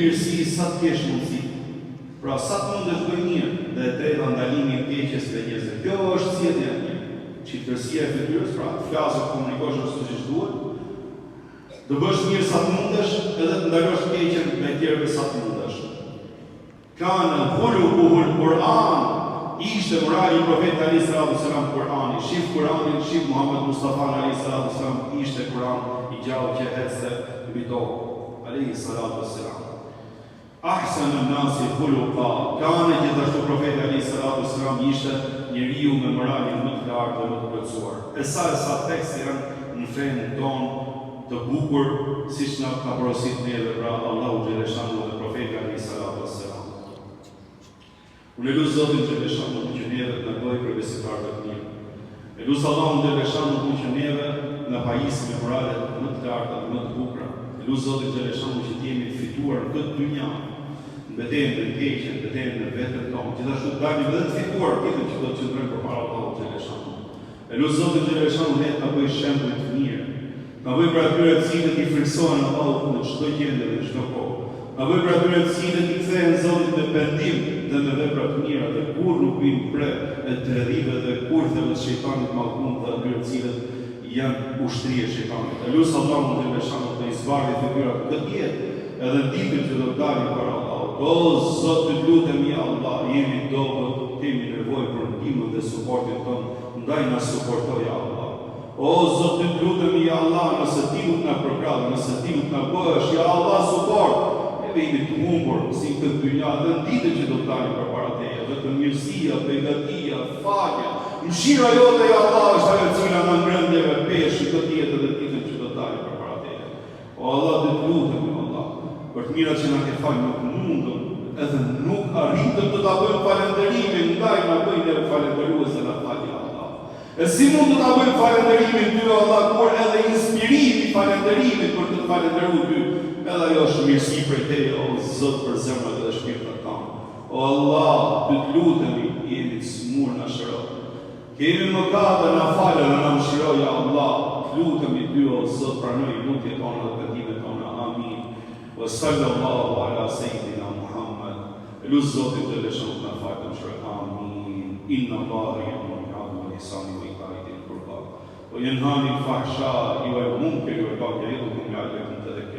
mirësi sa të kesh mundësi. Pra sa të mundesh bëj mirë dhe e treta ndalimi i keqes dhe njerëzve. Kjo është sjellja e mirë. Çiftësia e fytyrës, pra të flasësh, komunikosh ashtu siç duhet. Të bësh mirë sa të mundesh edhe të ndalosh keqen me tjerëve sa të mundesh. Kanë khuluquhul Kur'an. Ishte morali i profetit alayhis salam Kur'ani. Shif Kur'anin, shif Muhammed Mustafa alayhis salam, ishte Kur'an i gjallë që ecste mbi tokë. Alayhis salam. Ahsan an-nasi khuluqa. Kanë gjithashtu profeti alayhis salam ishte njeriu me moralin më të lartë dhe më të plotësuar. E sa tekste janë në fenë tonë të bukur, siç na ka porositur neve pra Allahu xhaleshanu dhe profeti alayhis salam. Unë e lusë Zotin xhaleshanu që neve të na bëjë për besimtarë të mirë. E lusë Allahun xhaleshanu që neve na pajisë me moralet më të larta dhe më të bukura. E lusë Zotin xhaleshanu që të jemi të fituar në këtë dynja, në betejën e keqen, në betejën e vetën tonë. Gjithashtu të dalim edhe të fituar ditën që do të qëndrojmë përpara Allahut xhaleshanu. E lusë Zotin xhaleshanu ne të na bëjë shembull të mirë. Na bëjë për atyre të cilët i friksohen Allahut në çdo gjendje dhe në çdo kohë. Na bëjë për atyre të cilët i kthehen Zotit me pendim dhe me vepra të mira dhe kur nuk vinë pre e tërërive dhe kurtheve të shejtanit mallkuar dhe atyre të cilët janë ushtri e shejtanit. E lusë Allahun xhaleshanu të zbardhë fytyrat këtë jetë edhe në ditën që do të dalim para Allahut. O Zot, të lutemi Allah, jemi dobët, kemi nevojë për ndihmën dhe suportin tonë, ndaj na suportoj Allah. O Zot, të lutemi Allah, nëse ti nuk na përkrah, nëse ti nuk na bësh, ja Allah suport. Jemi të humbur si këtë dynja dhe në ditën që do të dalim përpara teje, vetëm mirësia, begatia, falja, mëshira jote ja Allah është ajo e cila na ngren neve peshë këtë jetë dhe ditën që do të dalim përpara teje. O Allah, të lutemi Allah, për të mirat që na ke falë nuk mundëm, edhe nuk arritëm të ta bëjmë falënderimin, ndaj na bëjnë neve falënderues dhe na falja Allah. E si mund të ta bëjmë falënderimin ty Allah, kur edhe inspirimi falënderimit për të falënderuar ty. Edhe ajo është mirësi prej teje, o Zot, për zemrat dhe shpirtat tanë. O Allah, të lutemi, jemi të smur na shëro. Kemi mëkate na falë dhe na mëshiro, ja Allah. Të lutemi ty, o Zot, pranoj lutjet tona dhe petimet tona. Amin. Wa sallallahu ala sayyidina Muhammad. Lusë Zotit xhaleshanu të na falë të mëshiroj. Amin. Inna Allaha ya'muru bil 'adli wal ihsani wa ita'i dhil qurba. Wa yanha 'anil fahsha'i wal munkari wal baghi ya'idukum la'allakum tadhakkarun.